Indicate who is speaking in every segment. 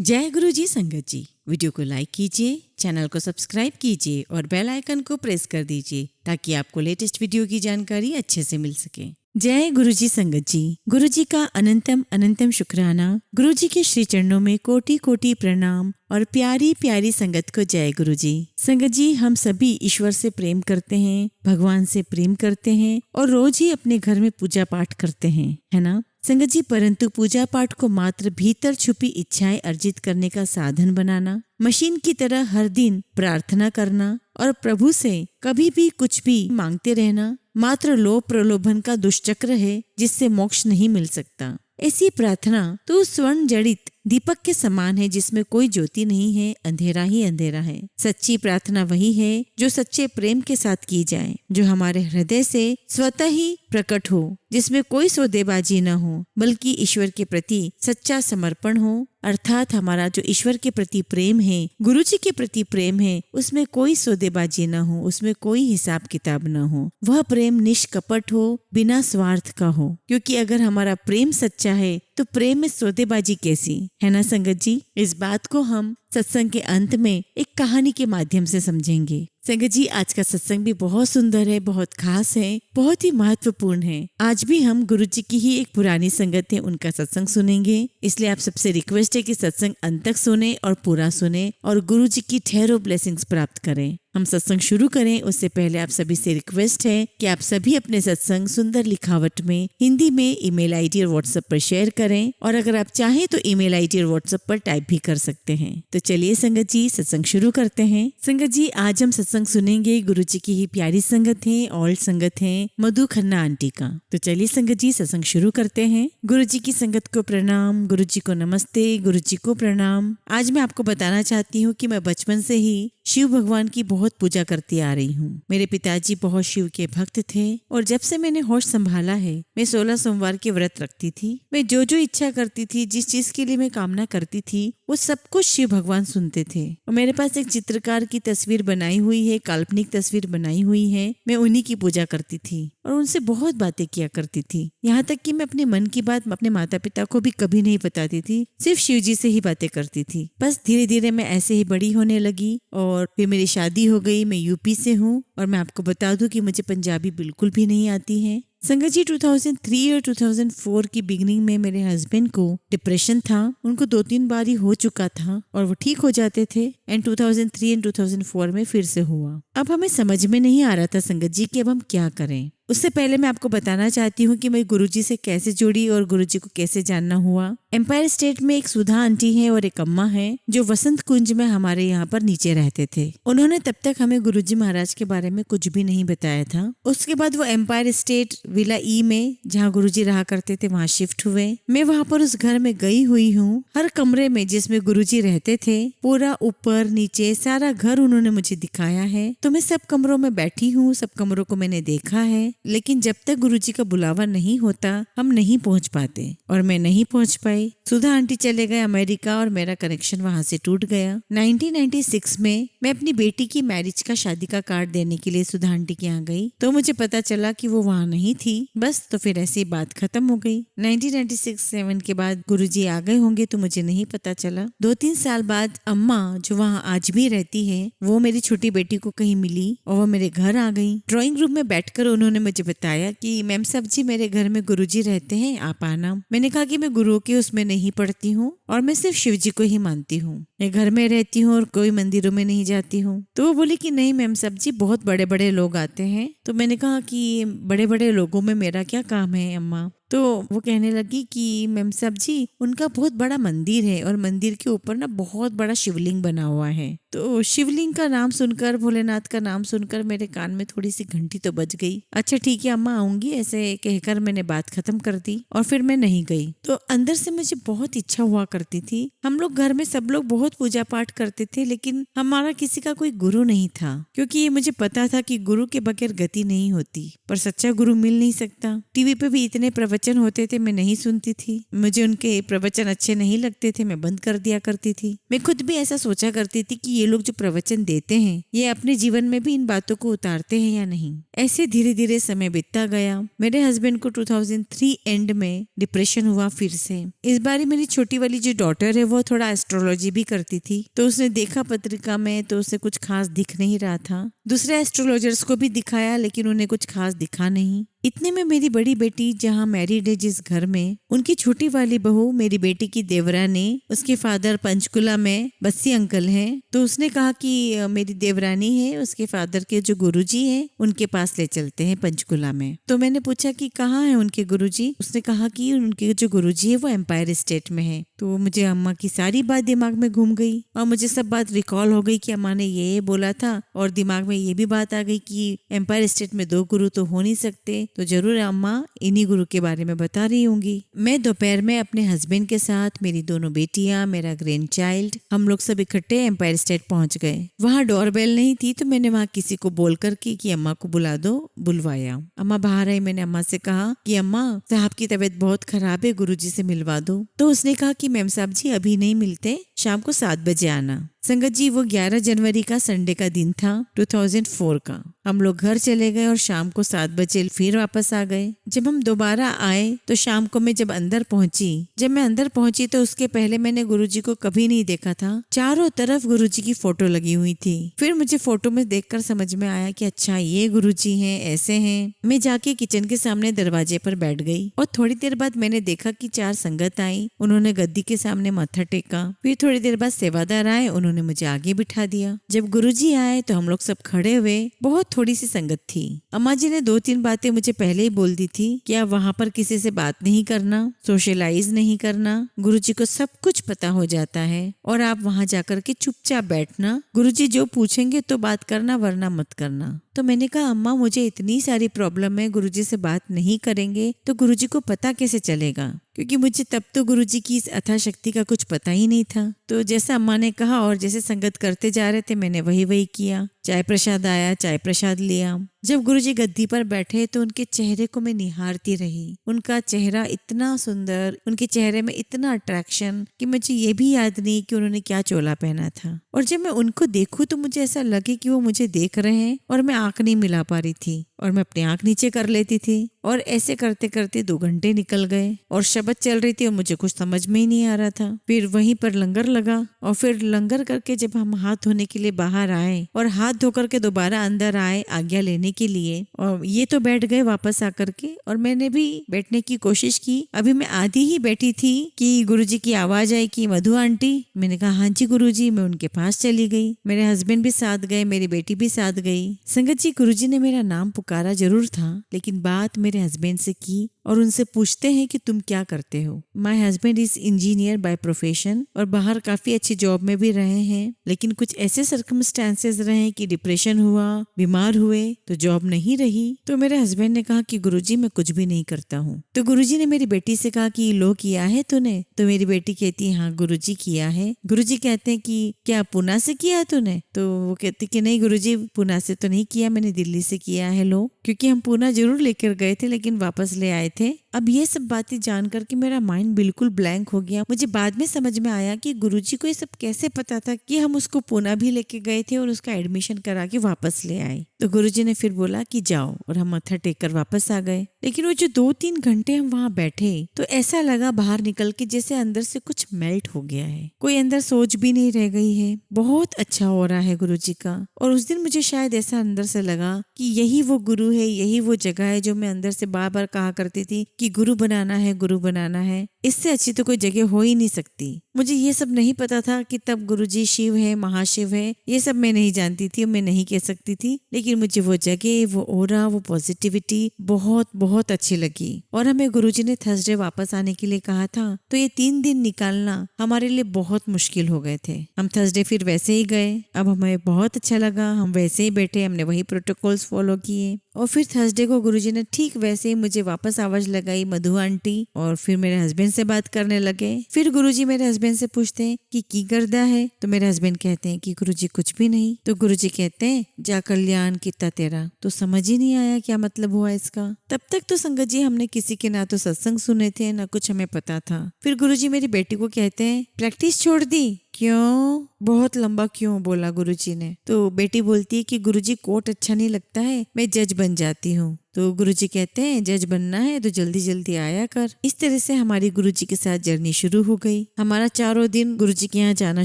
Speaker 1: जय गुरु जी संगत जी। वीडियो को लाइक कीजिए, चैनल को सब्सक्राइब कीजिए और बेल आइकन को प्रेस कर दीजिए ताकि आपको लेटेस्ट वीडियो की जानकारी अच्छे से मिल सके। जय गुरु जी संगत जी। गुरु जी का अनंतम अनंतम शुक्राना। गुरु जी के श्री चरणों में कोटि कोटि प्रणाम और प्यारी प्यारी संगत को जय गुरु जी। संगत जी, हम सभी ईश्वर से प्रेम करते हैं, भगवान से प्रेम करते हैं और रोज ही अपने घर में पूजा पाठ करते हैं, है ना संगत जी। परंतु पूजा पाठ को मात्र भीतर छुपी इच्छाएं अर्जित करने का साधन बनाना, मशीन की तरह हर दिन प्रार्थना करना और प्रभु से कभी भी कुछ भी मांगते रहना मात्र लोभ प्रलोभन का दुष्चक्र है जिससे मोक्ष नहीं मिल सकता। ऐसी प्रार्थना तो स्वर्ण जड़ित दीपक के समान है जिसमें कोई ज्योति नहीं है, अंधेरा ही अंधेरा है। सच्ची प्रार्थना वही है जो सच्चे प्रेम के साथ की जाए, जो हमारे हृदय से स्वतः ही प्रकट हो, जिसमें कोई सौदेबाजी न हो बल्कि ईश्वर के प्रति सच्चा समर्पण हो। अर्थात हमारा जो ईश्वर के प्रति प्रेम है, गुरु जी के प्रति प्रेम है, उसमें कोई सौदेबाजी न हो, उसमें कोई हिसाब किताब न हो। वह प्रेम निष्कपट हो, बिना स्वार्थ का हो। क्योंकि अगर हमारा प्रेम सच्चा है तो प्रेम में सौदेबाजी कैसी, है ना संगत जी। इस बात को हम सत्संग के अंत में एक कहानी के माध्यम से समझेंगे। संगत जी, आज का सत्संग भी बहुत सुंदर है, बहुत खास है, बहुत ही महत्वपूर्ण है। आज भी हम गुरु जी की ही एक पुरानी संगत है, उनका सत्संग सुनेंगे। इसलिए आप सबसे रिक्वेस्ट है कि सत्संग अंत तक सुने और पूरा सुने और गुरु जी की ढेरों ब्लेसिंग्स प्राप्त करें। हम सत्संग शुरू करें उससे पहले आप सभी से रिक्वेस्ट है कि आप सभी अपने सत्संग सुंदर लिखावट में हिंदी में ईमेल आईडी और व्हाट्सएप पर शेयर करें, और अगर आप चाहें तो ईमेल आईडी और व्हाट्सएप पर टाइप भी कर सकते हैं। तो चलिए संगत जी, सत्संग शुरू करते हैं। संगत जी, आज हम सत्संग सुनेंगे गुरु जी की ही प्यारी संगत है, ओल्ड संगत है, मधु खन्ना आंटी का। तो चलिए संगत जी, सत्संग शुरू करते हैं। गुरु जी की संगत को प्रणाम, गुरु जी को नमस्ते, गुरु जी को प्रणाम। आज मैं आपको बताना चाहती हूँ कि मैं बचपन से ही शिव भगवान की बहुत पूजा करती आ रही हूँ। मेरे पिताजी बहुत शिव के भक्त थे और जब से मैंने होश संभाला है, मैं 16 सोमवार के व्रत रखती थी। मैं जो जो इच्छा करती थी, जिस चीज के लिए मैं कामना करती थी, वो सब कुछ शिव भगवान सुनते थे। और मेरे पास एक चित्रकार की तस्वीर बनाई हुई है, काल्पनिक तस्वीर बनाई हुई है। मैं उन्हीं की पूजा करती थी और उनसे बहुत बातें किया करती थी। यहाँ तक कि मैं अपने मन की बात अपने माता पिता को भी कभी नहीं बताती थी, सिर्फ शिव जी से ही बातें करती थी। बस धीरे धीरे मैं ऐसे ही बड़ी होने लगी और फिर मेरी शादी हो गई। मैं यूपी से हूँ और मैं आपको बता दूं कि मुझे पंजाबी बिल्कुल भी नहीं आती है। संगत जी, 2003 और 2004 की बिगिनिंग में मेरे हस्बैंड को डिप्रेशन था। उनको 2-3 बार ही हो चुका था और वो ठीक हो जाते थे। एंड 2003 एंड 2004 में फिर से हुआ। अब हमें समझ में नहीं आ रहा था संगत जी कि अब हम क्या करें। उससे पहले मैं आपको बताना चाहती हूँ कि मैं गुरुजी से कैसे जुड़ी और गुरुजी को कैसे जानना हुआ। एम्पायर स्टेट में एक सुधा आंटी है और एक अम्मा है जो वसंत कुंज में हमारे यहाँ पर नीचे रहते थे। उन्होंने तब तक हमें गुरुजी महाराज के बारे में कुछ भी नहीं बताया था। उसके बाद वो एम्पायर स्टेट विला ई में, जहाँ गुरुजी रहा करते थे, वहाँ शिफ्ट हुए। मैं वहाँ पर उस घर में गई हुई हूँ। हर कमरे में जिसमें गुरुजी रहते थे, पूरा ऊपर नीचे सारा घर उन्होंने मुझे दिखाया है। तो मैं सब कमरों में बैठी हूँ, सब कमरों को मैंने देखा है। लेकिन जब तक गुरुजी का बुलावा नहीं होता हम नहीं पहुंच पाते और मैं नहीं पहुंच पाई। सुधा आंटी चले गए अमेरिका और मेरा कनेक्शन वहां से टूट गया। 1996 में मैं अपनी बेटी की मैरिज का, शादी का कार्ड देने के लिए सुधा आंटी के यहाँ गई तो मुझे पता चला कि वो वहाँ नहीं थी। बस तो फिर ऐसी बात खत्म हो गई। 1996-7 के बाद गुरुजी आ गए होंगे तो मुझे नहीं पता चला। 2-3 साल बाद अम्मा, जो वहाँ आज भी रहती है, वो मेरी छोटी बेटी को कहीं मिली और वो मेरे घर आ गई। ड्राइंग रूम में बैठकर उन्होंने मुझे बताया कि मैम साहब जी, मेरे घर में गुरुजी रहते हैं, आप आना। मैंने कहा कि मैं गुरुओं के उसमें नहीं पढ़ती हूँ और मैं सिर्फ शिव जी को ही मानती हूँ। मैं घर में रहती हूँ और कोई मंदिरों में नहीं जाती हूँ। तो वो बोली कि नहीं मैम साहब जी, बहुत बड़े बड़े लोग आते हैं। तो मैंने कहा कि बड़े बड़े लोगों में मेरा क्या काम है अम्मा। तो वो कहने लगी कि मैम साहब जी, उनका बहुत बड़ा मंदिर है और मंदिर के ऊपर ना बहुत बड़ा शिवलिंग बना हुआ है। तो शिवलिंग का नाम सुनकर, भोलेनाथ का नाम सुनकर मेरे कान में थोड़ी सी घंटी तो बज गई। अच्छा ठीक है अम्मा, आऊंगी, ऐसे कहकर मैंने बात खत्म कर दी और फिर मैं नहीं गई। तो अंदर से मुझे बहुत इच्छा हुआ करती थी। हम लोग घर में सब लोग बहुत पूजा पाठ करते थे, लेकिन हमारा किसी का कोई गुरु नहीं था। क्योंकि ये मुझे पता था कि गुरु के बगैर गति नहीं होती, पर सच्चा गुरु मिल नहीं सकता। टीवी पे भी इतने प्रवचन प्रवचन होते थे मैं नहीं सुनती थी, मुझे उनके प्रवचन अच्छे नहीं लगते थे, मैं बंद कर दिया करती थी। मैं खुद भी ऐसा सोचा करती थी कि ये लोग जो प्रवचन देते हैं ये अपने जीवन में भी इन बातों को उतारते हैं या नहीं। ऐसे धीरे धीरे समय बीतता गया। मेरे हस्बैंड को 2003 एंड में डिप्रेशन हुआ फिर से। इस बार मेरी छोटी वाली जो डॉटर है वो थोड़ा एस्ट्रोलॉजी भी करती थी, तो उसने देखा पत्रिका में तो उसे कुछ खास दिख नहीं रहा था। दूसरे एस्ट्रोलॉजर्स को भी दिखाया लेकिन उन्हें कुछ खास दिखा नहीं। इतने में मेरी बड़ी बेटी जहाँ मैरिड है जिस घर में, उनकी छोटी वाली बहू मेरी बेटी की देवरानी, उसके फादर पंचकुला में बस्सी अंकल हैं, तो उसने कहा कि मेरी देवरानी है उसके फादर के जो गुरुजी हैं उनके पास ले चलते हैं पंचकुला में। तो मैंने पूछा कि कहाँ है उनके गुरुजी। उसने कहा कि उनके जो गुरुजी है वो एम्पायर स्टेट में है। तो मुझे अम्मा की सारी बात दिमाग में घूम गई और मुझे सब बात रिकॉल हो गई कि अम्मा ने ये बोला था, और दिमाग में ये भी बात आ गई कि एम्पायर स्टेट में 2 गुरु तो हो नहीं सकते, तो जरूर अम्मा इन्हीं गुरु के बारे में बता रही होंगी। मैं दोपहर में अपने हस्बैंड के साथ, मेरी दोनों बेटियां, मेरा ग्रैंड चाइल्ड, हम लोग सब इकट्ठे एम्पायर स्टेट पहुंच गए। वहाँ डोरबेल नहीं थी तो मैंने वहाँ किसी को बोल करके कि अम्मा को बुला दो, बुलवाया। अम्मा बाहर आई। मैंने अम्मा से कहा कि अम्मा साहब की तबीयत बहुत खराब है, गुरुजी से मिलवा दो। तो उसने कहा कि मैम साहब जी अभी नहीं मिलते, शाम को 7 बजे आना। संगत जी वो 11 जनवरी का संडे का दिन था 2004 का। हम लोग घर चले गए और शाम को 7 बजे फिर वापस आ गए। जब हम दोबारा आए तो शाम को मैं जब अंदर पहुंची तो उसके पहले मैंने गुरुजी को कभी नहीं देखा था। चारों तरफ गुरुजी की फोटो लगी हुई थी। फिर मुझे फोटो में देखकर समझ में आया कि अच्छा ये गुरुजी हैं, ऐसे हैं। मैं जाके किचन के सामने दरवाजे पर बैठ गई और थोड़ी देर बाद मैंने देखा कि 4 संगत आई। उन्होंने गद्दी के सामने माथा टेका। फिर थोड़ी देर बाद सेवादार आए, उन्होंने मुझे आगे बिठा दिया। जब गुरुजी आए तो हम लोग सब खड़े हुए। बहुत थोड़ी सी संगत थी। अम्मा जी ने 2-3 बातें मुझे पहले ही बोल दी थी कि आप वहाँ पर किसी से बात नहीं करना, सोशलाइज नहीं करना, गुरुजी को सब कुछ पता हो जाता है और आप वहाँ जाकर के चुपचाप बैठना, गुरुजी जो पूछेंगे तो बात करना वरना मत करना। तो मैंने कहा अम्मा मुझे इतनी सारी प्रॉब्लम है, गुरुजी से बात नहीं करेंगे तो गुरुजी को पता कैसे चलेगा, क्योंकि मुझे तब तो गुरुजी की इस अथाह शक्ति का कुछ पता ही नहीं था। तो जैसा अम्मा ने कहा और जैसे संगत करते जा रहे थे मैंने वही किया। चाय प्रसाद आया, चाय प्रसाद लिया। जब गुरुजी गद्दी पर बैठे तो उनके चेहरे को मैं निहारती रही। उनका चेहरा इतना सुंदर, उनके चेहरे में इतना अट्रैक्शन कि मुझे ये भी याद नहीं कि उन्होंने क्या चोला पहना था। और जब मैं उनको देखूं तो मुझे ऐसा लगे कि वो मुझे देख रहे हैं और मैं आंख नहीं मिला पा रही थी और मैं अपनी आंख नीचे कर लेती थी। और ऐसे करते करते 2 घंटे निकल गए और शबद चल रही थी और मुझे कुछ समझ में ही नहीं आ रहा था। फिर वहीं पर लंगर लगा और फिर लंगर करके जब हम हाथ धोने के लिए बाहर आए और हाथ धो करके दोबारा अंदर आए आज्ञा लेने के लिए, और ये तो बैठ गए वापस आकर के और मैंने भी बैठने की कोशिश की। अभी मैं आधी ही बैठी थी कि गुरुजी की आवाज आई कि मधु आंटी। मैंने कहा हाँ जी गुरुजी। मैं उनके पास चली गई। मेरे हस्बैंड भी साथ गए, मेरी बेटी भी साथ गई। संगत जी गुरुजी ने मेरा नाम पुकारा जरूर था, लेकिन बात मेरे हस्बैंड से की और उनसे पूछते हैं कि तुम क्या करते हो। My husband is engineer by profession और बाहर काफी अच्छी जॉब में भी रहे हैं, लेकिन कुछ ऐसे सर्कमस्टेंसेस रहे कि डिप्रेशन हुआ, बीमार हुए तो जॉब नहीं रही। तो मेरे हस्बैंड ने कहा कि गुरुजी मैं कुछ भी नहीं करता हूँ। तो गुरुजी ने मेरी बेटी से कहा कि लो किया है तूने। तो मेरी बेटी कहती है हाँ गुरुजी किया है। गुरुजी कहते हैं कि क्या पुणे से किया है तूने। तो वो कहती कि नहीं गुरुजी पुणे से तो नहीं किया, मैंने दिल्ली से किया है। लो, क्योंकि हम पुणे जरूर लेकर गए थे लेकिन वापस ले आए थे। अब ये सब बातें जान करके मेरा माइंड बिल्कुल ब्लैंक हो गया। मुझे बाद में समझ में आया कि गुरुजी को ये सब कैसे पता था कि हम उसको पुणे भी लेके गए थे और उसका एडमिशन करा के वापस ले आए। तो गुरुजी ने फिर बोला कि जाओ और हम मत्था टेक कर वापस आ गए। लेकिन वो जो 2-3 घंटे हम वहाँ बैठे तो ऐसा लगा बाहर निकल के जैसे अंदर से कुछ मेल्ट हो गया है, कोई अंदर सोच भी नहीं रह गई है। बहुत अच्छा हो रहा है गुरुजी का। और उस दिन मुझे शायद ऐसा अंदर से लगा कि यही वो गुरु है, यही वो जगह है जो मैं अंदर से बार बार कहा करती थी कि गुरु बनाना है, गुरु बनाना है। इससे अच्छी तो कोई जगह हो ही नहीं सकती। मुझे ये सब नहीं पता था कि तब गुरुजी शिव है, महाशिव है, ये सब मैं नहीं जानती थी और मैं नहीं कह सकती थी। लेकिन मुझे वो जगह, वो ओरा, वो पॉजिटिविटी बहुत बहुत अच्छी लगी। और हमें गुरुजी ने थर्सडे वापस आने के लिए कहा था, तो ये 3 दिन निकालना हमारे लिए बहुत मुश्किल हो गए थे। हम थर्सडे फिर वैसे ही गए। अब हमें बहुत अच्छा लगा, हम वैसे ही बैठे, हमने वही प्रोटोकॉल्स फॉलो किए। और फिर थर्सडे को गुरुजी ने ठीक वैसे ही मुझे वापस आवाज लगाई मधु आंटी। और फिर मेरे हस्बैंड हस्बैंड से बात करने लगे। फिर गुरुजी मेरे हस्बैंड से पूछते हैं कि की करदा है, तो मेरे हस्बैंड कहते हैं कि गुरुजी कुछ भी नहीं। तो गुरुजी कहते हैं जा कल्याण किता तेरा। तो समझ ही नहीं आया क्या मतलब हुआ इसका। तब तक तो संगत जी हमने किसी के ना तो सत्संग सुने थे ना कुछ हमें पता था। फिर गुरुजी मेरी बेटी को कहते हैं प्रैक्टिस छोड़ दी। क्यों? बहुत लंबा क्यों बोला गुरुजी ने। तो बेटी बोलती है कि गुरुजी कोर्ट अच्छा नहीं लगता है, मैं जज बन जाती हूँ। तो गुरुजी कहते हैं जज बनना है तो जल्दी जल्दी आया कर। इस तरह से हमारी गुरुजी के साथ जर्नी शुरू हो गई। हमारा चारों दिन गुरुजी के यहाँ जाना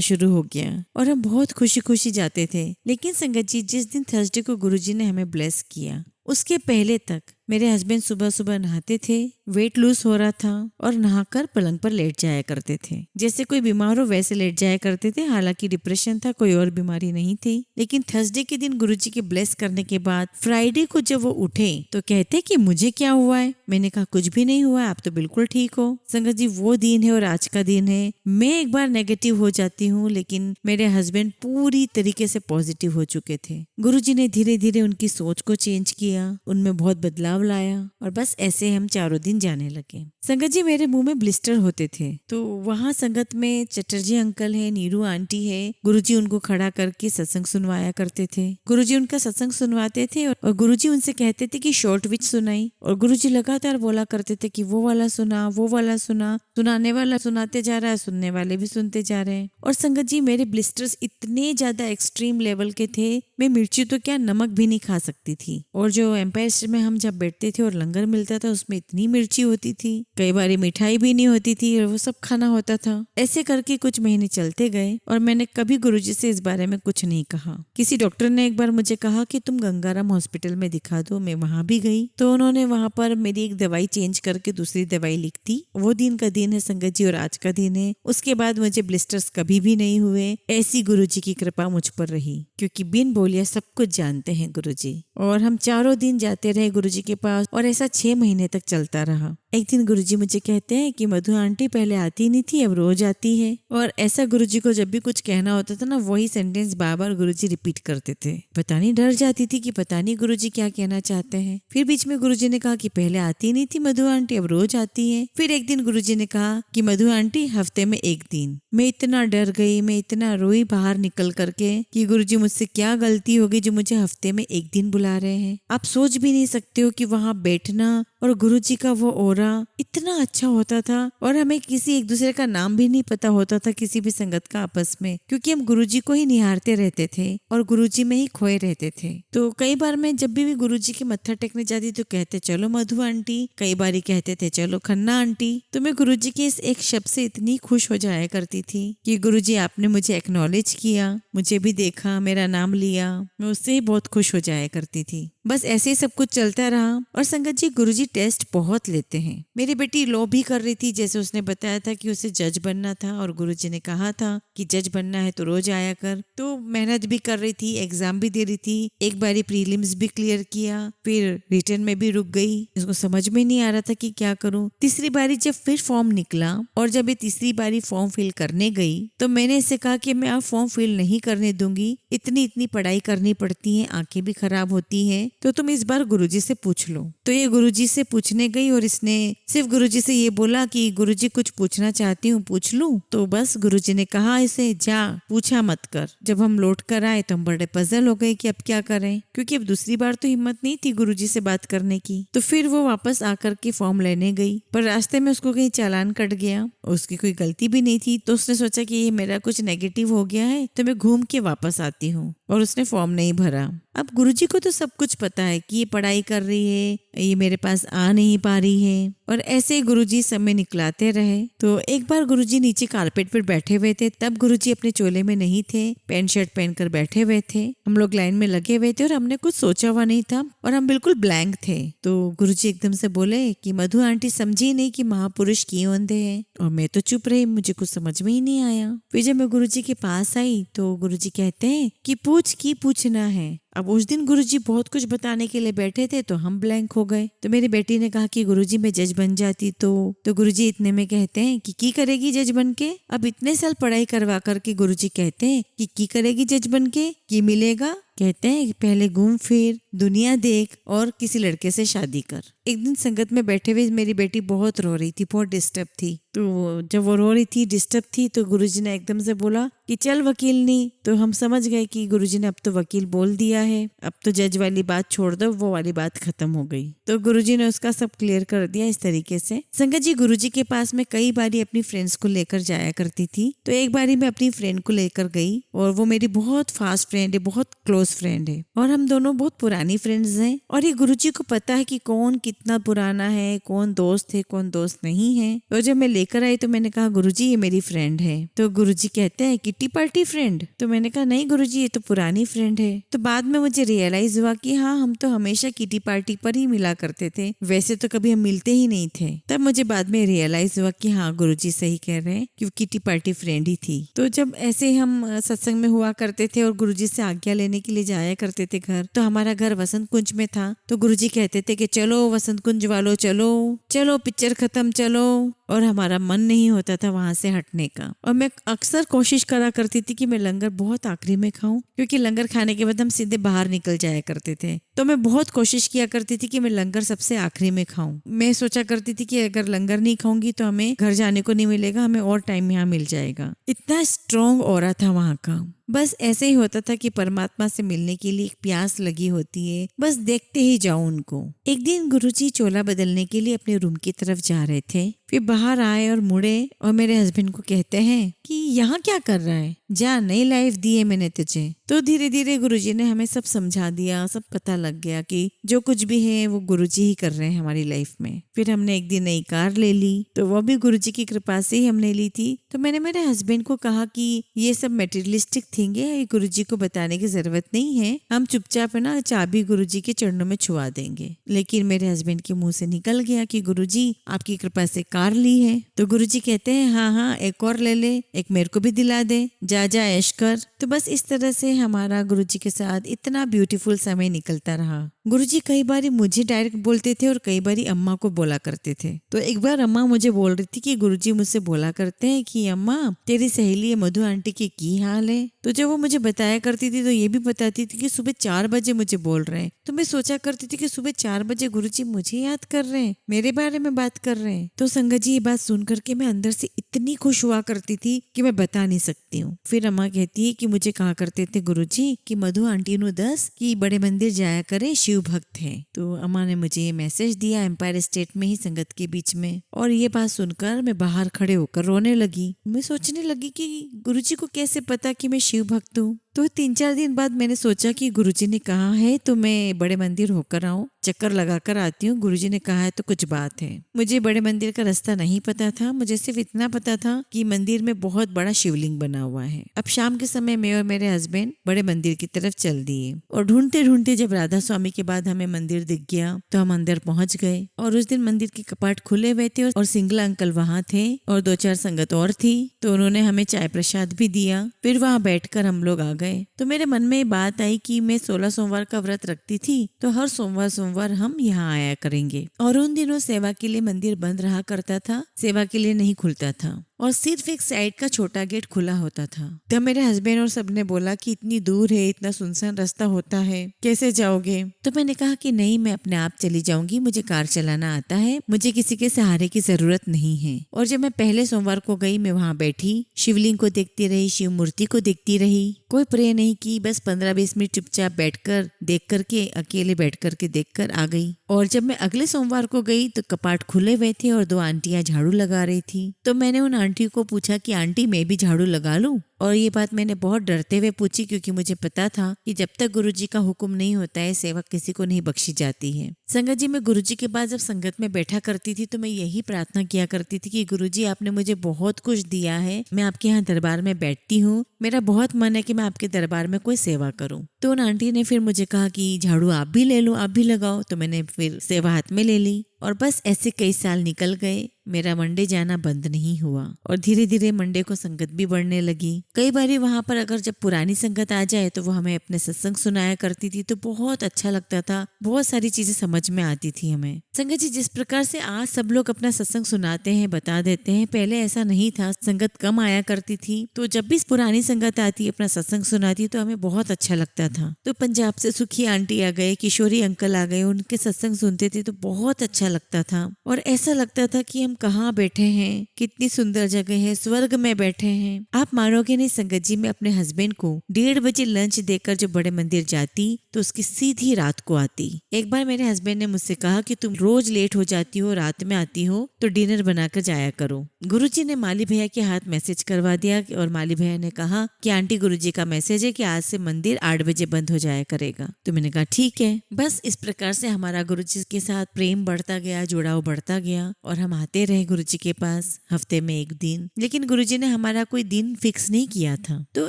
Speaker 1: शुरू हो गया और हम बहुत खुशी खुशी जाते थे। लेकिन संगत जी जिस दिन थर्सडे को गुरुजी ने हमें ब्लेस किया उसके पहले तक मेरे हस्बैंड सुबह सुबह नहाते थे, वेट लूज हो रहा था और नहाकर पलंग पर लेट जाया करते थे। जैसे कोई बीमार हो वैसे लेट जाया करते थे। हालांकि डिप्रेशन था, कोई और बीमारी नहीं थी। लेकिन थर्सडे के दिन गुरुजी के ब्लेस करने के बाद फ्राइडे को जब वो उठे तो कहते कि मुझे क्या हुआ है। मैंने कहा कुछ भी नहीं हुआ, आप तो बिल्कुल ठीक हो। संगत जी वो दिन है और आज का दिन है। मैं एक बार नेगेटिव हो जाती हूँ लेकिन मेरे हस्बैंड पूरी तरीके से पॉजिटिव हो चुके थे। गुरुजी ने धीरे धीरे उनकी सोच को चेंज किया, उनमें बहुत बदलाव लाया और बस ऐसे हम चारों दिन जाने लगे। संगत जी मेरे मुंह में ब्लिस्टर होते थे तो वहाँ संगत में चटर्जी अंकल है, नीरू आंटी है। गुरुजी उनको खड़ा करके सत्संग सुनवाया करते थे। गुरुजी उनका सत्संग सुनवाते थे और गुरुजी उनसे कहते थे कि शॉर्ट विच सुनाई और गुरुजी लगातार बोला करते थे कि वो वाला सुना, वो वाला सुना। सुनाने वाला सुनाते जा रहा है, सुनने वाले भी सुनते जा रहे हैं। और संगत जी मेरे ब्लिस्टर्स इतने ज्यादा एक्सट्रीम लेवल के थे, मैं मिर्ची तो क्या नमक भी नहीं खा सकती थी। और जो एम्पायर स्टेट में हम जब बैठते थे और लंगर मिलता था उसमें इतनी मिर्ची होती थी, कई बार मिठाई भी नहीं होती थी और वो सब खाना होता था। ऐसे करके कुछ महीने चलते गए और मैंने कभी गुरुजी से इस बारे में कुछ नहीं कहा। किसी डॉक्टर ने एक बार मुझे कहा कि तुम गंगाराम हॉस्पिटल में दिखा दो। मैं वहां भी गई तो उन्होंने वहां पर मेरी एक दवाई चेंज करके दूसरी दवाई लिख दी। वो दिन का दिन है संगत जी और आज का दिन है। उसके बाद मुझे ब्लिस्टर्स कभी भी नहीं हुए। ऐसी गुरुजी की कृपा मुझ पर रही क्योंकि बिन बोलिया सब कुछ जानते हैं गुरुजी। और हम चारों दिन जाते रहे गुरुजी के पास और ऐसा 6 महीने तक चलता रहा। एक दिन गुरुजी मुझे कहते हैं कि मधु आंटी पहले आती नहीं थी, अब रोज आती है। और ऐसा गुरुजी को जब भी कुछ कहना होता था ना वही सेंटेंस बार बार गुरुजी रिपीट करते थे। पता नहीं डर जाती थी कि पता नहीं गुरुजी क्या कहना चाहते हैं। फिर बीच में गुरुजी ने कहा कि पहले आती नहीं थी मधु आंटी, अब रोज आती है। फिर एक दिन गुरुजी ने कहा कि मधु आंटी हफ्ते में एक दिन। मैं इतना डर गई, मैं इतना रोई बाहर निकल करके कि गुरुजी मुझसे क्या गलती होगी जो मुझे हफ्ते में एक दिन बुला रहे हैं। आप सोच भी नहीं सकते हो कि वहाँ बैठना और गुरुजी का वो ओरा इतना अच्छा होता था और हमें किसी एक दूसरे का नाम भी नहीं पता होता था किसी भी संगत का आपस में, क्योंकि हम गुरुजी को ही निहारते रहते थे और गुरुजी में ही खोए रहते थे। तो कई बार मैं जब भी गुरुजी के मत्था टेकने जाती तो कहते चलो मधु आंटी, कई बार ही कहते थे चलो खन्ना आंटी। तो मैं गुरुजी के इस एक शब्द से इतनी खुश हो जाया करती थी कि गुरुजी आपने मुझे एक्नॉलेज किया, मुझे भी देखा, मेरा नाम लिया। मैं उससे ही बहुत खुश हो जाया करती थी। बस ऐसे ही सब कुछ चलता रहा। और संगत जी गुरुजी टेस्ट बहुत लेते हैं। मेरी बेटी लॉ भी कर रही थी, जैसे उसने बताया था कि उसे जज बनना था और गुरुजी ने कहा था कि जज बनना है तो रोज आया कर। तो मेहनत भी कर रही थी, एग्जाम भी दे रही थी। एक बारी प्रीलिम्स भी क्लियर किया, फिर रिटर्न में भी रुक गई। इसको समझ में नहीं आ रहा था कि क्या करूं। तीसरी बारी जब फिर फॉर्म निकला और जब ये तीसरी बारी फॉर्म फिल करने गई तो मैंने इसे कहा कि मैं अब फॉर्म फिल नहीं करने दूंगी, इतनी पढ़ाई करनी पड़ती है, आंखें भी खराब होती है, तो तुम इस बार गुरुजी से पूछ लो। तो ये गुरुजी से पूछने गई और इसने सिर्फ गुरुजी से ये बोला कि गुरुजी कुछ पूछना चाहती हूँ, पूछ लूं। तो बस गुरुजी ने कहा इसे जा, पूछा मत कर। जब हम लौट कर आए तो हम बड़े पजल हो गए कि अब क्या करें, क्योंकि अब दूसरी बार तो हिम्मत नहीं थी गुरुजी से बात करने की। तो फिर वो वापस आकर के फॉर्म लेने गई, पर रास्ते में उसको कहीं चालान कट गया। उसकी कोई गलती भी नहीं थी, तो उसने सोचा कि ये मेरा कुछ नेगेटिव हो गया है तो मैं घूम के वापस आती हूँ, और उसने फॉर्म नहीं भरा। अब गुरुजी को तो सब कुछ पता है कि ये पढ़ाई कर रही है, ये मेरे पास आ नहीं पा रही है, और ऐसे ही गुरुजी समय निकलाते रहे। तो एक बार गुरुजी नीचे कारपेट पर बैठे हुए थे, तब गुरुजी अपने चोले में नहीं थे, पैंट शर्ट पहनकर बैठे हुए थे। हम लोग लाइन में लगे हुए थे और हमने कुछ सोचा हुआ नहीं था और हम बिल्कुल ब्लैंक थे। तो गुरुजी एकदम से बोले कि मधु आंटी समझी नहीं कि महापुरुष क्यों अंधे हैं, और मैं तो चुप रही, मुझे कुछ समझ में ही नहीं आया। फिर जब मैं गुरुजी के पास आई तो गुरुजी कहते हैं कि पूछ की पूछना है। अब उस दिन गुरुजी बहुत कुछ बताने के लिए बैठे थे तो हम ब्लैंक हो गए। तो मेरी बेटी ने कहा कि गुरुजी मैं जज बन जाती तो गुरुजी इतने में कहते हैं कि की करेगी जज बन के। अब इतने साल पढ़ाई करवा करके गुरुजी कहते हैं कि की करेगी जज बन के, की मिलेगा। कहते हैं कि पहले घूम फिर, दुनिया देख और किसी लड़के से शादी कर। एक दिन संगत में बैठे हुए मेरी बेटी बहुत रो रही थी, बहुत डिस्टर्ब थी। तो जब वो रो रही थी, डिस्टर्ब थी, तो गुरुजी ने एकदम से बोला कि चल वकील नहीं। तो हम समझ गए कि गुरुजी ने अब तो वकील बोल दिया है, अब तो जज वाली बात छोड़ दो, वो वाली बात खत्म हो गई। तो गुरुजी ने उसका सब क्लियर कर दिया इस तरीके से। संगत जी, गुरुजी के पास मैं कई बारी अपनी फ्रेंड्स को लेकर जाया करती थी। तो एक बारी मैं अपनी फ्रेंड को लेकर गई और वो मेरी बहुत फास्ट फ्रेंड है, बहुत क्लोज फ्रेंड है और हम दोनों बहुत पुरानी फ्रेंड्स हैं। और ये गुरुजी को पता है कि कौन कितना पुराना है, कौन दोस्त है, कौन दोस्त नहीं है। और जब मैं लेकर आई तो मैंने कहा गुरुजी ये मेरी फ्रेंड है। तो गुरुजी कहते हैं किट्टी पार्टी फ्रेंड। तो मैंने कहा नहीं गुरुजी, ये तो पुरानी फ्रेंड है। तो बाद में मुझे रियलाइज हुआ कि हाँ, हम तो हमेशा किटी पार्टी पर ही मिला करते थे, वैसे तो कभी हम मिलते ही नहीं थे। तब मुझे बाद में रियलाइज हुआ कि हाँ, गुरुजी सही कह रहे हैं कि वो किटी पार्टी फ्रेंड ही थी। तो जब ऐसे हम सत्संग में हुआ करते थे और गुरुजी से आज्ञा लेने के लिए जाया करते थे घर, तो हमारा घर वसंत कुंज में था। तो गुरुजी कहते थे कि चलो वसंत कुंज वालों, चलो चलो, पिक्चर खत्म, चलो। और हमारा मन नहीं होता था वहां से हटने का। और मैं अक्सर कोशिश करा करती थी कि मैं लंगर बहुत आखिरी में खाऊं, क्योंकि लंगर खाने के बाद हम सीधे बाहर निकल जाया करते थे। तो मैं बहुत कोशिश किया करती थी कि मैं लंगर सबसे आखिरी में खाऊं। मैं सोचा करती थी कि अगर लंगर नहीं खाऊंगी तो हमें घर जाने को नहीं मिलेगा, हमें और टाइम यहाँ मिल जाएगा। इतना स्ट्रॉन्ग ऑरा था वहां का। बस ऐसे ही होता था कि परमात्मा से मिलने के लिए एक प्यास लगी होती है, बस देखते ही जाओ उनको। एक दिन गुरुजी चोला बदलने के लिए अपने रूम की तरफ जा रहे थे, फिर बाहर आए और मुड़े और मेरे हस्बैंड को कहते हैं कि यहाँ क्या कर रहा है, जा, नई लाइफ दी है मैंने तुझे। तो धीरे धीरे गुरुजी ने हमें सब समझा दिया, सब पता लग गया कि जो कुछ भी है वो गुरुजी ही कर रहे हैं हमारी लाइफ में। फिर हमने एक दिन नई कार ले ली, तो वो भी गुरुजी की कृपा से ही हमने ली थी। तो मैंने मेरे हस्बैंड को कहा कि ये सब मेटेरियलिस्टिक थिंग है, ये गुरुजी को बताने की जरूरत नहीं है, हम चुपचाप है ना चाबी गुरुजी के चरणों में छुआ देंगे। लेकिन मेरे हस्बैंड के मुंह से निकल गया कि गुरुजी आपकी कृपा से कार ली है। तो गुरुजी कहते हैं हाँ हाँ, एक और ले ले, एक मेरे को भी दिला दे, जा जा ऐश कर। तो बस इस तरह से हमारा गुरुजी के साथ इतना ब्यूटीफुल समय निकलता रहा। गुरुजी कई बार मुझे डायरेक्ट बोलते थे और कई बार अम्मा को बोला करते थे। तो एक बार अम्मा मुझे बोल रही थी कि गुरुजी मुझसे बोला करते हैं कि अम्मा तेरी सहेली मधु आंटी की हाल है। तो जब वो मुझे बताया करती थी तो ये भी बताती थी कि सुबह 4 बजे मुझे बोल रहे हैं। तो मैं सोचा करती थी कि सुबह 4 बजे गुरुजी मुझे याद कर रहे हैं, मेरे बारे में बात कर रहे हैं। तो संगत जी, ये बात सुन करके मैं अंदर से इतनी खुश हुआ करती थी कि मैं बता नहीं सकती हूँ। फिर अम्मा कहती है कि मुझे कहा करते थे गुरुजी कि मधु आंटी नु दस कि बड़े मंदिर जाया करे, शिव भक्त है। तो अम्मा ने मुझे ये मैसेज दिया एम्पायर स्टेट में ही संगत के बीच में। और ये बात सुनकर मैं बाहर खड़े होकर रोने लगी। मैं सोचने लगी कि गुरुजी को कैसे पता कि मैं शिव भक्त हूँ। तो 3-4 दिन बाद मैंने सोचा कि गुरुजी ने कहा है तो मैं बड़े मंदिर होकर आऊं, चक्कर लगा कर आती हूँ। गुरुजी ने कहा है तो कुछ बात है। मुझे बड़े मंदिर का रास्ता नहीं पता था, मुझे सिर्फ इतना पता था कि मंदिर में बहुत बड़ा शिवलिंग बना हुआ है। अब शाम के समय मैं और मेरे हस्बैंड बड़े मंदिर की तरफ चल दिए और ढूंढते ढूंढते जब राधा स्वामी के बाद हमें मंदिर दिख गया तो हम अंदर पहुंच गए। और उस दिन मंदिर के कपाट खुले हुए थे और सिंगला अंकल वहाँ थे और 2-4 संगत और थी। तो उन्होंने हमें चाय प्रसाद भी दिया। फिर वहाँ बैठकर हम लोग आ गए। तो मेरे मन में ये बात आई कि मैं 16 सोमवार का व्रत रखती थी, तो हर सोमवार हम यहाँ आया करेंगे। और उन दिनों सेवा के लिए मंदिर बंद रहा करता था, सेवा के लिए नहीं खुलता था और सिर्फ एक साइड का छोटा गेट खुला होता था। तब मेरे हस्बैंड और सबने बोला कि इतनी दूर है, इतना सुनसान रास्ता होता है, कैसे जाओगे? तो मैंने कहा कि नहीं, मैं अपने आप चली जाऊंगी, मुझे कार चलाना आता है, मुझे किसी के सहारे की जरूरत नहीं है। और जब मैं पहले सोमवार को गई, मैं वहाँ बैठी, शिवलिंग को देखती रही, शिव मूर्ति को देखती रही, कोई प्रे नहीं की, बस 15-20 मिनट चुपचाप बैठकर देख करके, अकेले बैठ करके देख कर आ गई। और जब मैं अगले सोमवार को गई तो कपाट खुले हुए थे और 2 आंटियां झाड़ू लगा रही थी। तो मैंने उन आंटी को पूछा कि आंटी मैं भी झाड़ू लगा लूं? और ये बात मैंने बहुत डरते हुए पूछी, क्योंकि मुझे पता था कि जब तक गुरुजी का हुक्म नहीं होता है सेवा किसी को नहीं बख्शी जाती है। संगत जी, मैं गुरुजी के बाद जब संगत में बैठा करती थी तो मैं यही प्रार्थना किया करती थी कि गुरुजी आपने मुझे बहुत कुछ दिया है, मैं आपके यहाँ दरबार में बैठती हूँ, मेरा बहुत मन है कि मैं आपके दरबार में कोई सेवा करूँ। तो उन आंटी ने फिर मुझे कहा कि झाड़ू आप भी ले लो, आप भी लगाओ। तो मैंने फिर सेवा हाथ में ले ली और बस ऐसे कई साल निकल गए। मेरा मंडे जाना बंद नहीं हुआ और धीरे धीरे मंडे को संगत भी बढ़ने लगी, कई बारी वहाँ पर अगर जब पुरानी संगत आ जाए तो वो हमें अपने सत्संग सुनाया करती थी, तो बहुत अच्छा लगता था, बहुत सारी चीजें समझ में आती थी हमें। संगत जी, जिस प्रकार से आज सब लोग अपना सत्संग सुनाते हैं, बता देते हैं, पहले ऐसा नहीं था। संगत कम आया करती थी, तो जब भी पुरानी संगत आती अपना सत्संग सुनाती तो हमें बहुत अच्छा लगता था। तो पंजाब से सुखी आंटी आ गए, किशोरी अंकल आ गए, उनके सत्संग सुनते थे तो बहुत अच्छा लगता था और ऐसा लगता था कि हम कहाँ बैठे हैं, कितनी सुंदर जगह है, स्वर्ग में बैठे हैं। आप मानोगे नहीं संगत जी, मैं अपने हस्बैंड को 1:30 बजे लंच देकर जो बड़े मंदिर जाती तो उसकी सीधी रात को आती। एक बार मेरे हस्बैंड ने मुझसे कहा कि तुम रोज लेट हो जाती हो, रात में आती हो, तो डिनर बनाकर जाया करो। गुरुजी ने माली भैया के हाथ मैसेज करवा दिया और माली भैया ने कहा कि आंटी, गुरुजी का मैसेज है कि आज से मंदिर 8 बजे बंद हो जाया करेगा। तो मैंने कहा ठीक है। बस इस प्रकार से हमारा गुरुजी के साथ प्रेम बढ़ता गया, जुड़ाव बढ़ता गया और हम आते रहे गुरुजी के पास हफ्ते में 1 दिन। लेकिन गुरुजी ने हमारा कोई दिन फिक्स नहीं किया था। तो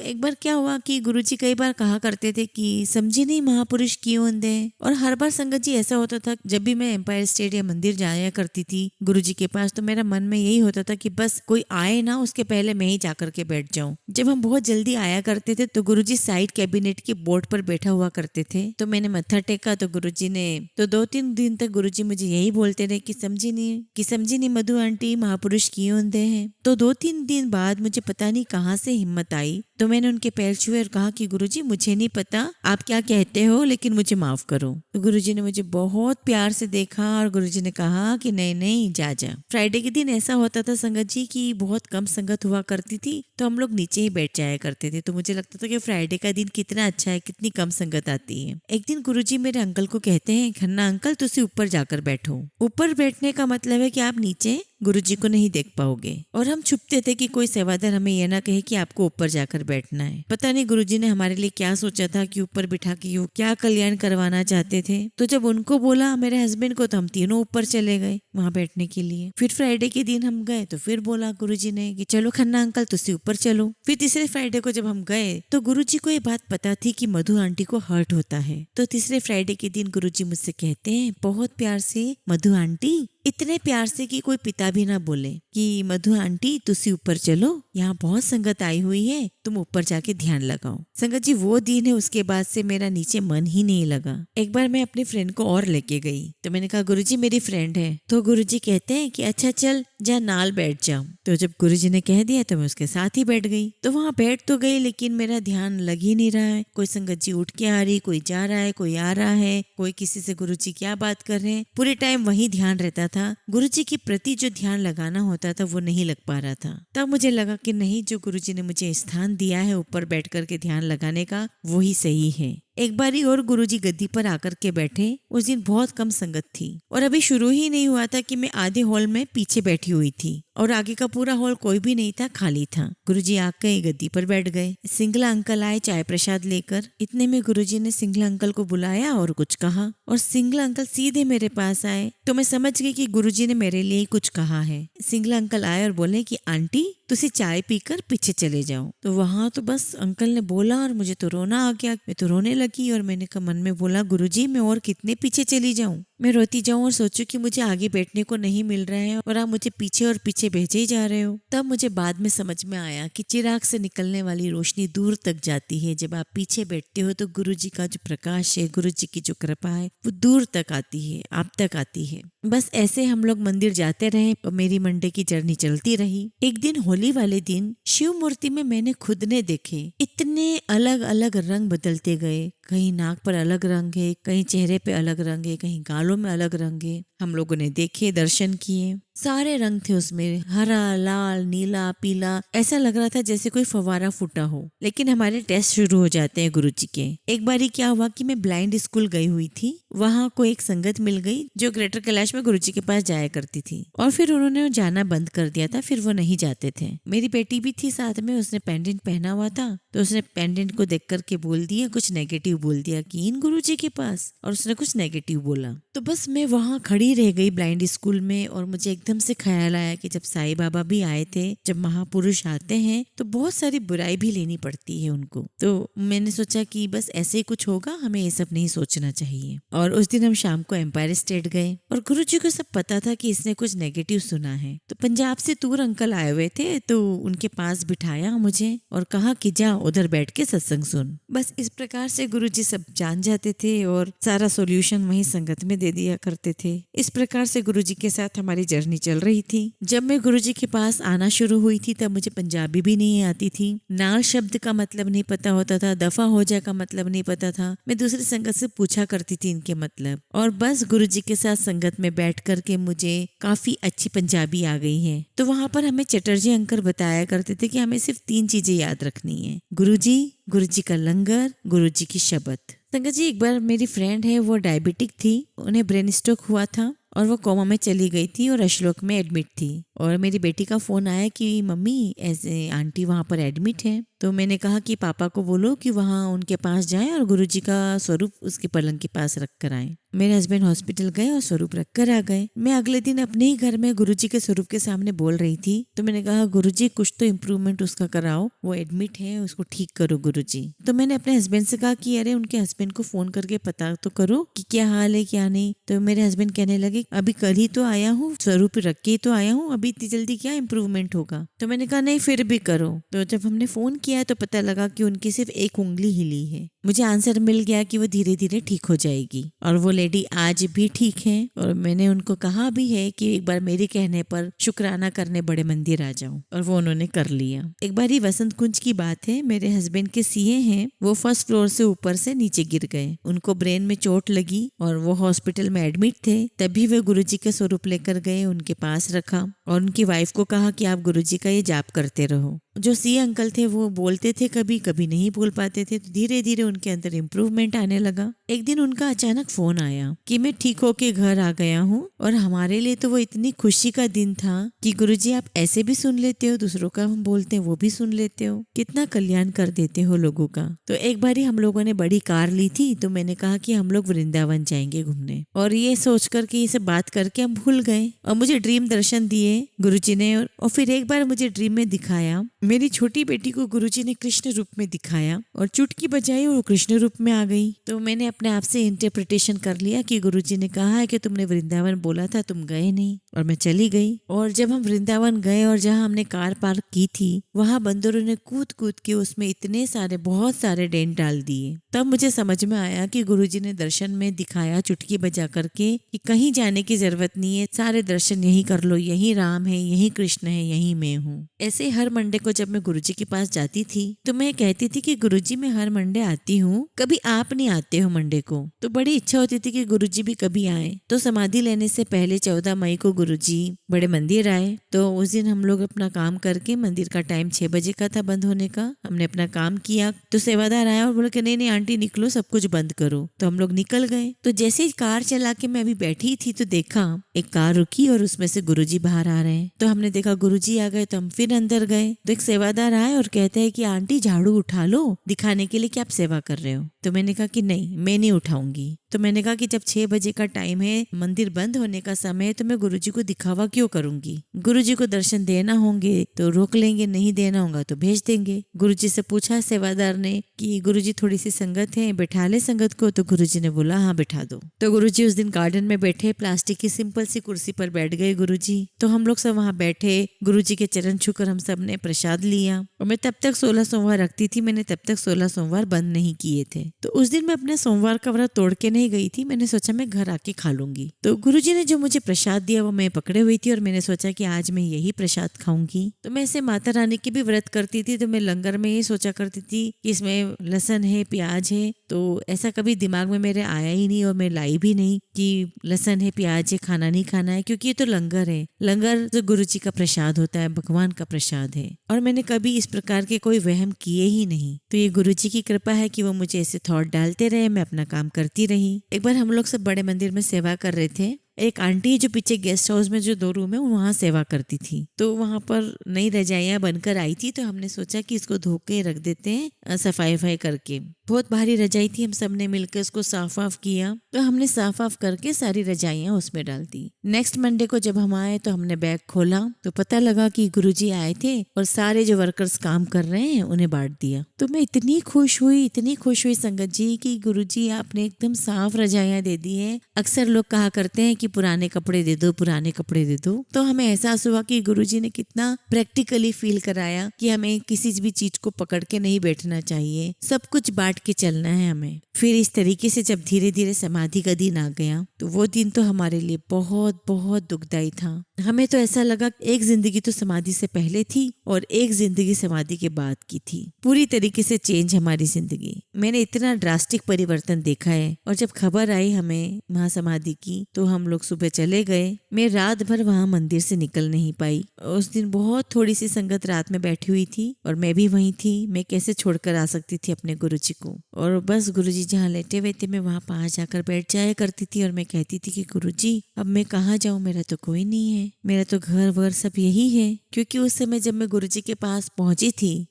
Speaker 1: एक बार क्या हुआ कि गुरुजी कई बार कहा करते थे कि समझे नहीं महापुरुष क्यों अंधे। और हर बार संगत जी ऐसा होता था, जब भी मैं एम्पायर स्टेट या मंदिर जाया करती थी गुरुजी के पास, तो मेरा मन में यही होता था कि बस कोई आए ना, उसके पहले मैं ही जाकर के बैठ जाऊं। जब हम बहुत जल्दी आया करते थे तो गुरुजी साइड कैबिनेट के बोर्ड पर बैठा हुआ करते थे। तो मैंने मत्था टेका तो गुरुजी ने, तो 2-3 दिन तक गुरुजी मुझे यही बोलते रहे कि समझी नहीं मधु आंटी, महापुरुष क्यों अंधे हैं। तो 2-3 दिन बाद मुझे पता नहीं कहाँ से हिम्मत आई, तो मैंने उनके पैर छुए और कहा कि गुरुजी, मुझे नहीं पता आप क्या कहते हो, लेकिन मुझे माफ करो। तो गुरुजी ने मुझे बहुत प्यार से देखा और गुरुजी ने कहा कि नहीं जा। फ्राइडे के दिन ऐसा होता था संगत जी कि बहुत कम संगत हुआ करती थी, तो हम लोग नीचे ही बैठ जाया करते थे। तो मुझे लगता था कि फ्राइडे का दिन कितना अच्छा है, कितनी कम संगत आती है। एक दिन गुरुजी मेरे अंकल को कहते हैं, खन्ना अंकल, तुसी ऊपर जाकर बैठो। ऊपर बैठने का मतलब है कि आप नीचे गुरुजी को नहीं देख पाओगे। और हम छुपते थे कि कोई सेवादार हमें यह ना कहे कि आपको ऊपर जाकर बैठना है। पता नहीं गुरुजी ने हमारे लिए क्या सोचा था कि ऊपर बिठा के वो क्या कल्याण करवाना चाहते थे। तो जब उनको बोला मेरे हस्बैंड को, तो हम तीनों ऊपर चले गए वहां बैठने के लिए। फिर फ्राइडे के दिन हम गए तो फिर बोला गुरुजी ने कि चलो खन्ना अंकल, तुसी ऊपर चलो। फिर तीसरे फ्राइडे को जब हम गए तो गुरुजी को ये बात पता थी कि मधु आंटी को हर्ट होता है। तो तीसरे फ्राइडे के दिन गुरुजी मुझसे कहते हैं बहुत प्यार से, मधु आंटी, इतने प्यार से कि कोई पिता भी ना बोले, कि मधु आंटी तुसी ऊपर चलो, यहाँ बहुत संगत आई हुई है, तुम ऊपर जाके ध्यान लगाओ। संगत जी, वो दिन है, उसके बाद से मेरा नीचे मन ही नहीं लगा। एक बार मैं अपनी फ्रेंड को और लेके गई, तो मैंने कहा गुरुजी मेरी फ्रेंड है। तो गुरुजी कहते हैं कि अच्छा चल जा, नाल बैठ जाओ। तो जब गुरुजी ने कह दिया तो मैं उसके साथ ही बैठ गई। तो वहाँ बैठ तो गई, लेकिन मेरा ध्यान लग ही नहीं रहा है। कोई संगत जी उठ के आ रही, कोई जा रहा है, कोई आ रहा है, कोई किसी से गुरुजी क्या बात कर रहे हैं। पूरे टाइम वही ध्यान रहता था। गुरुजी के प्रति जो ध्यान लगाना होता था वो नहीं लग पा रहा था। तब मुझे लगा कि नहीं, जो गुरुजी ने मुझे स्थान दिया है ऊपर बैठ कर के ध्यान लगाने का, वो ही सही है। एक बारी और गुरुजी गद्दी पर आकर के बैठे। उस दिन बहुत कम संगत थी और अभी शुरू ही नहीं हुआ था कि मैं आधे हॉल में पीछे बैठी हुई थी और आगे का पूरा हॉल कोई भी नहीं था, खाली था। गुरुजी आके गद्दी पर बैठ गए। सिंगला अंकल आए चाय प्रसाद लेकर। इतने में गुरुजी ने सिंगला अंकल को बुलाया और कुछ कहा और सिंगला अंकल सीधे मेरे पास आए। तो मैं समझ गई कि गुरुजी ने मेरे लिए कुछ कहा है। सिंगला अंकल आए और बोले कि आंटी, तुसी चाय पीकर पीछे चले जाओ। तो वहां तो बस अंकल ने बोला और मुझे तो रोना आ गया। मैं तो रोने लगी और मैंने कहा मन में बोला, गुरुजी मैं और कितने पीछे चली जाऊं, मैं रोती जाऊं और सोचूं कि मुझे आगे बैठने को नहीं मिल रहा है और आप मुझे पीछे और पीछे भेजे ही जा रहे हो। तब मुझे बाद में समझ में आया कि चिराग से निकलने वाली रोशनी दूर तक जाती है। जब आप पीछे बैठते हो तो गुरुजी का जो प्रकाश है, गुरुजी की जो कृपा है, वो दूर तक आती है, आप तक आती है। बस ऐसे हम लोग मंदिर जाते रहे और मेरी मंडे की जर्नी चलती रही। एक दिन होली वाले दिन शिव मूर्ति में मैंने खुद ने देखे इतने अलग अलग रंग बदलते गए। कहीं नाक पर अलग रंग है, कहीं चेहरे पे अलग रंग है, कहीं गालों में अलग रंग है। हम लोगों ने देखे, दर्शन किए, सारे रंग थे उसमें, हरा, लाल, नीला, पीला। ऐसा लग रहा था जैसे कोई फवारा फूटा हो। लेकिन हमारे टेस्ट शुरू हो जाते हैं गुरुजी के। एक बारी क्या हुआ कि मैं ब्लाइंड स्कूल गई हुई थी, वहाँ को एक संगत मिल गई जो ग्रेटर कैलाश में गुरुजी के पास जाया करती थी और फिर उन्होंने जाना बंद कर दिया था, फिर वो नहीं जाते थे। मेरी बेटी भी थी साथ में, उसने पेंडेंट पहना हुआ था, तो उसने पेंडेंट को देख करके बोल दिया, कुछ नेगेटिव बोल दिया कि इन गुरुजी के पास, और उसने कुछ नेगेटिव बोला। तो बस मैं वहाँ खड़ी ही रह गई ब्लाइंड स्कूल में। और मुझे एकदम से ख्याल आया कि जब साईं बाबा भी आए थे, जब महापुरुष आते हैं तो बहुत सारी बुराई भी लेनी पड़ती है उनको। तो मैंने सोचा कि बस ऐसे ही कुछ होगा, हमें ये सब नहीं सोचना चाहिए। और उस दिन हम शाम को एम्पायर स्टेट गए और गुरुजी को सब पता था कि इसने कुछ नेगेटिव सुना है। तो पंजाब से दूर अंकल आए हुए थे, तो उनके पास बिठाया मुझे और कहा कि जा उधर बैठ के सत्संग सुन। बस इस प्रकार से गुरुजी सब जान जाते थे और सारा सॉल्यूशन वहीं संगत में दे दिया करते थे। इस प्रकार से गुरुजी के साथ हमारी जर्नी चल रही थी। जब मैं गुरुजी के पास आना शुरू हुई थी तब मुझे पंजाबी भी नहीं आती थी, नाल शब्द का मतलब नहीं पता होता था, दफा हो जा का मतलब नहीं पता था। मैं दूसरी संगत से पूछा करती थी इनके मतलब, और बस गुरुजी के साथ संगत में बैठ करके मुझे काफी अच्छी पंजाबी आ गई है। तो वहां पर हमें चटर्जी अंकल बताया करते थे कि हमें सिर्फ 3 चीजें याद रखनी है, गुरुजी, गुरुजी का लंगर, गुरुजी की शब्द। संगत जी, एक बार मेरी फ्रेंड है, वो डायबिटिक थी, उन्हें ब्रेन स्ट्रोक हुआ था और वो कोमा में चली गई थी और अशलोक में एडमिट थी। और मेरी बेटी का फोन आया कि मम्मी ऐसे आंटी वहाँ पर एडमिट है। तो मैंने कहा कि पापा को बोलो कि वहाँ उनके पास जाएं और गुरुजी का स्वरूप उसके पलंग के पास रख कर आए। मेरे हस्बैंड हॉस्पिटल गए और स्वरूप रख कर आ गए। मैं अगले दिन अपने ही घर में गुरुजी के स्वरूप के सामने बोल रही थी। तो मैंने कहा गुरुजी कुछ तो इम्प्रूवमेंट उसका कराओ, वो एडमिट है, उसको ठीक करो गुरुजी। तो मैंने अपने हस्बैंड से कहा कि अरे उनके हस्बैंड को फोन करके पता तो करो कि क्या हाल है क्या नहीं। तो मेरे हस्बैंड कहने लगे अभी कल ही तो आया हूँ, स्वरूप रख के ही तो आया हूँ, अभी इतनी जल्दी क्या इम्प्रूवमेंट होगा। तो मैंने कहा नहीं फिर भी करो। तो जब हमने फोन किया तो पता लगा कि उनकी सिर्फ एक उंगली हिली है। मुझे आंसर मिल गया कि वो धीरे धीरे ठीक हो जाएगी और वो लेडी आज भी ठीक है। और मैंने उनको कहा भी है कि एक बार मेरे कहने पर शुक्राना करने बड़े मंदिर आ जाऊं, और वो उन्होंने कर लिया। एक बार ही वसंत कुंज की बात है, मेरे हस्बैंड के सीए हैं, वो फर्स्ट फ्लोर से ऊपर से नीचे गिर गए, उनको ब्रेन में चोट लगी और वो हॉस्पिटल में एडमिट थे। तभी वे गुरुजी का स्वरूप लेकर गए, उनके पास रखा और उनकी वाइफ को कहा कि आप गुरुजी का ये जाप करते रहो। जो सीए अंकल थे वो बोलते थे, कभी कभी नहीं बोल पाते थे। तो धीरे धीरे उनके अंदर इम्प्रूवमेंट आने लगा। एक दिन उनका अचानक फोन आया कि मैं ठीक होके घर आ गया हूँ। और हमारे लिए तो वो इतनी खुशी का दिन था कि गुरुजी आप ऐसे भी सुन लेते हो, दूसरों का हम बोलते हैं वो भी सुन लेते हो, कितना कल्याण कर देते हो लोगों का। तो एक बार ही हम लोगों ने बड़ी कार ली थी, तो मैंने कहा कि हम लोग वृंदावन जाएंगे घूमने, और ये सोच करके, ये सब बात करके हम भूल गए। और मुझे ड्रीम दर्शन दिए गुरुजी ने। और फिर एक बार मुझे ड्रीम में दिखाया, मेरी छोटी बेटी को गुरुजी ने कृष्ण रूप में दिखाया और चुटकी बजाई और वो कृष्ण रूप में आ गई। तो मैंने अपने आप से इंटरप्रिटेशन कर लिया कि गुरुजी ने कहा है कि तुमने वृंदावन बोला था, तुम गए नहीं, और मैं चली गई। और जब हम वृंदावन गए और जहाँ हमने कार पार्क की थी, वहां बंदरों ने कूद कूद के उसमें इतने सारे, बहुत सारे डेंट डाल दिए। तब मुझे समझ में आया कि गुरुजी ने दर्शन में दिखाया चुटकी बजा करके कि कहीं जाने की जरूरत नहीं है, सारे दर्शन यही कर लो, यही राम है, यही कृष्ण है, यही मैं हूँ। ऐसे हर मंडे को जब मैं गुरुजी के पास जाती थी तो मैं कहती थी कि गुरुजी मैं हर मंडे आती हूँ, कभी आप नहीं आते हो मंडे को। तो बड़ी इच्छा होती थी कि गुरुजी भी कभी आए। तो समाधि लेने से पहले 14 मई को गुरुजी बड़े मंदिर आए। तो उस दिन हम लोग अपना काम करके, मंदिर का टाइम 6 बजे का था बंद होने का, हमने अपना काम किया। तो सेवादार आया और बोला कि नहीं नहीं आंटी निकलो, सब कुछ बंद करो। तो हम लोग निकल गए। तो जैसे ही कार चला के मैं अभी बैठी थी तो देखा एक कार रुकी और उसमें से गुरुजी बाहर आ रहे हैं। तो हमने देखा गुरुजी आ गए, तो हम फिर अंदर गए। तो एक सेवादार आए और कहते हैं कि आंटी झाड़ू उठा लो, दिखाने के लिए कि आप सेवा कर रहे हो। तो मैंने कहा कि नहीं, मैं नहीं उठाऊंगी। तो मैंने कहा कि जब 6 बजे का टाइम है, मंदिर बंद होने का समय है, तो मैं गुरुजी को दिखावा क्यों करूंगी। गुरुजी को दर्शन देना होंगे तो रोक लेंगे, नहीं देना होगा तो भेज देंगे। गुरुजी से पूछा सेवादार ने कि गुरुजी थोड़ी सी संगत है, बैठा ले संगत को। तो गुरुजी ने बोला हाँ बैठा दो। तो गुरुजी उस दिन गार्डन में बैठे, प्लास्टिक की सिंपल सी कुर्सी पर बैठ गए गुरुजी। तो हम लोग सब वहाँ बैठे, गुरुजी के चरण छूकर हम सब ने प्रसाद लिया। और मैं तब तक 16 सोमवार रखती थी, मैंने तब तक 16 सोमवार बंद नहीं किए थे। तो उस दिन मैं अपने सोमवार का व्रत तोड़ के नहीं गई थी, मैंने सोचा मैं घर आके खा लूंगी। तो गुरुजी ने जो मुझे प्रसाद दिया वो मैं पकड़े हुई थी और मैंने सोचा कि आज मैं यही प्रसाद खाऊंगी। तो मैं ऐसे माता रानी की भी व्रत करती थी, तो मैं लंगर में ये सोचा करती थी कि इसमें लहसुन है, प्याज है। तो ऐसा कभी दिमाग में मेरे आया ही नहीं और मैं लाई भी नहीं कि लहसुन है, प्याज है, खाना नहीं खाना है, क्योंकि ये तो लंगर है। लंगर तो गुरुजी का प्रसाद होता है, भगवान का प्रसाद है। और मैंने कभी इस प्रकार के कोई वहम किए ही नहीं। तो ये गुरुजी की कृपा है कि वो मुझे ऐसे थॉट डालते रहे, मैं अपना काम करती रही। एक बार हम लोग सब बड़े मंदिर में सेवा कर रहे थे एक आंटी जो पीछे गेस्ट हाउस में जो 2 रूम है वहाँ सेवा करती थी, तो वहाँ पर नई रजाइयाँ बनकर आई थी, तो हमने सोचा कि इसको धो के रख देते हैं सफाई करके। बहुत भारी रजाई थी, हम सब ने मिलकर उसको साफ वाफ किया, तो हमने साफ वाफ करके सारी रजाइयाँ उसमें डाल दी। नेक्स्ट मंडे को जब हम आए तो हमने बैग खोला तो पता लगा कि गुरुजी आए थे और सारे जो वर्कर्स काम कर रहे हैं उन्हें बांट दिया। तो मैं इतनी खुश हुई संगत जी कि गुरुजी आपने एकदम साफ रजाइयाँ दे दी है। अक्सर लोग कहा करते हैं कि पुराने कपड़े दे दो, पुराने कपड़े दे दो, तो हमें एहसास हुआ कि गुरुजी ने कितना प्रैक्टिकली फील कराया कि हमें किसी भी चीज को पकड़ के नहीं बैठना चाहिए, सब कुछ बांट के चलना है हमें। फिर इस तरीके से जब धीरे धीरे समाधि का दिन आ गया तो वो दिन तो हमारे लिए बहुत बहुत दुखदाई था। हमें तो ऐसा लगा एक जिंदगी तो समाधि से पहले थी और एक जिंदगी समाधि के बाद की थी। पूरी तरीके से चेंज हमारी जिंदगी। मैंने इतना ड्रास्टिक परिवर्तन देखा है। और जब खबर आई हमें महासमाधि की तो हम लोग सुबह चले गए। मैं रात भर वहाँ मंदिर से निकल नहीं पाई। उस दिन बहुत थोड़ी सी संगत रात में बैठी हुई थी और मैं भी वहीं थी। मैं कैसे छोड़कर आ सकती थी अपने गुरुजी को। और बस गुरुजी जहाँ लेटे हुए थे मैं वहाँ पास जाकर बैठ जाया करती थी और मैं कहती थी कि गुरुजी अब मैं कहाँ जाऊँ, मेरा तो कोई नहीं है, मेरा तो घर वर सब यही है। क्योंकि उस समय जब मैं गुरुजी के पास पहुंची थी,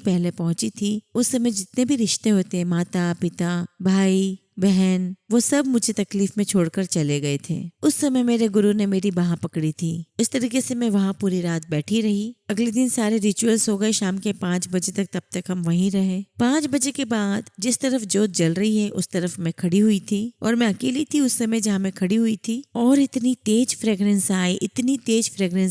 Speaker 1: पहले पहुंची थी, उस समय जितने भी रिश्ते होते हैं, माता पिता भाई बहन, वो सब मुझे तकलीफ में छोड़कर चले गए थे। उस समय मेरे गुरु ने मेरी बाह पकड़ी थी। इस तरीके से मैं वहाँ पूरी रात बैठी रही। अगले दिन सारे रिचुअल्स हो गए शाम के 5 बजे तक, तब तक हम वहीं रहे। 5 बजे के बाद जिस तरफ जोत जल रही है उस तरफ मैं खड़ी हुई थी और मैं अकेली थी उस समय जहाँ मैं खड़ी हुई थी। और इतनी तेज फ्रेग्रेंस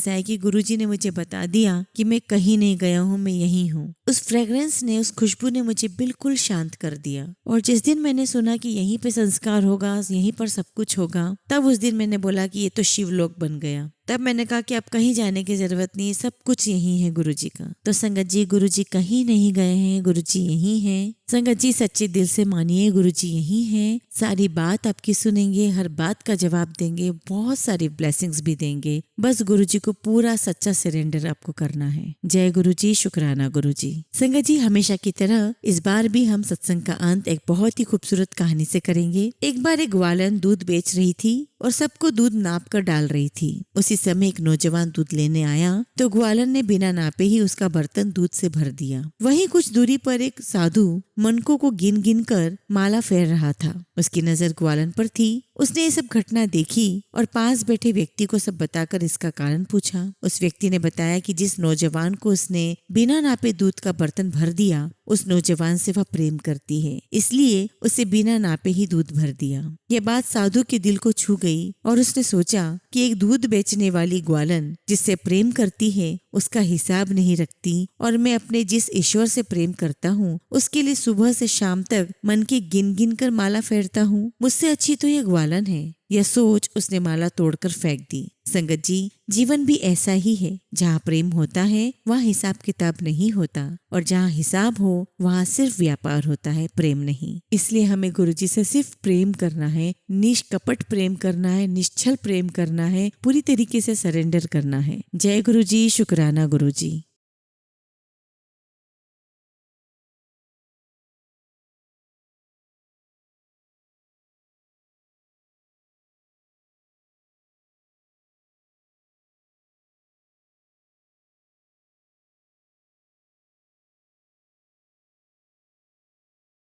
Speaker 1: आई कि गुरुजी ने मुझे बता दिया कि मैं कहीं नहीं गया हूँ, मैं यहीं हूँ। उस फ्रेग्रेंस ने, उस खुशबू ने मुझे बिल्कुल शांत कर दिया। और जिस दिन मैंने सुना कि यहीं पे संस्कार होगा, यहीं पर सब कुछ होगा, तब उस दिन मैंने बोला कि ये तो शिवलोक बन गया। तब मैंने कहा कि अब कहीं जाने की जरूरत नहीं, सब कुछ यहीं है गुरुजी का। तो संगत जी, गुरुजी कहीं नहीं गए हैं, गुरुजी यहीं हैं। संगत जी सच्चे दिल से मानिए, गुरुजी यहीं हैं। सारी बात आपकी सुनेंगे, हर बात का जवाब देंगे, बहुत सारी ब्लेसिंग्स भी देंगे। बस गुरुजी को पूरा सच्चा सरेंडर आपको करना है। जय गुरुजी, शुक्राना गुरुजी। संगत जी, हमेशा की तरह इस बार भी हम सत्संग का अंत एक बहुत ही खूबसूरत कहानी से करेंगे। एक बार एक ग्वालन दूध बेच रही थी और सबको दूध नाप कर डाल रही थी। उसी समय एक नौजवान दूध लेने आया तो ग्वालन ने बिना नापे ही उसका बर्तन दूध से भर दिया। वहीं कुछ दूरी पर एक साधु मनकों को गिन गिन कर माला फेर रहा था। उसकी नजर ग्वालन पर थी। उसने ये सब घटना देखी और पास बैठे व्यक्ति को सब बताकर इसका कारण पूछा। उस व्यक्ति ने बताया कि जिस नौजवान को उसने बिना नापे दूध का बर्तन भर दिया, उस नौजवान से वह प्रेम करती है, इसलिए उसे बिना नापे ही दूध भर दिया। यह बात साधु के दिल को छू गई और उसने सोचा कि एक दूध बेचने वाली ग्वालन जिससे प्रेम करती है उसका हिसाब नहीं रखती और मैं अपने जिस ईश्वर से प्रेम करता हूँ उसके लिए सुबह से शाम तक मन की गिन गिन कर माला फेरता हूँ, मुझसे अच्छी तो यह ग्वालन है। यह सोच उसने माला तोड़कर फेंक दी। संगत जी, जीवन भी ऐसा ही है। जहाँ प्रेम होता है वहाँ हिसाब किताब नहीं होता और जहाँ हिसाब हो वहाँ सिर्फ व्यापार होता है, प्रेम नहीं। इसलिए हमें गुरुजी से सिर्फ प्रेम करना है, निष्कपट प्रेम करना है, निश्चल प्रेम करना है, पूरी तरीके से सरेंडर करना है। जय गुरुजी, शुक्राना गुरुजी।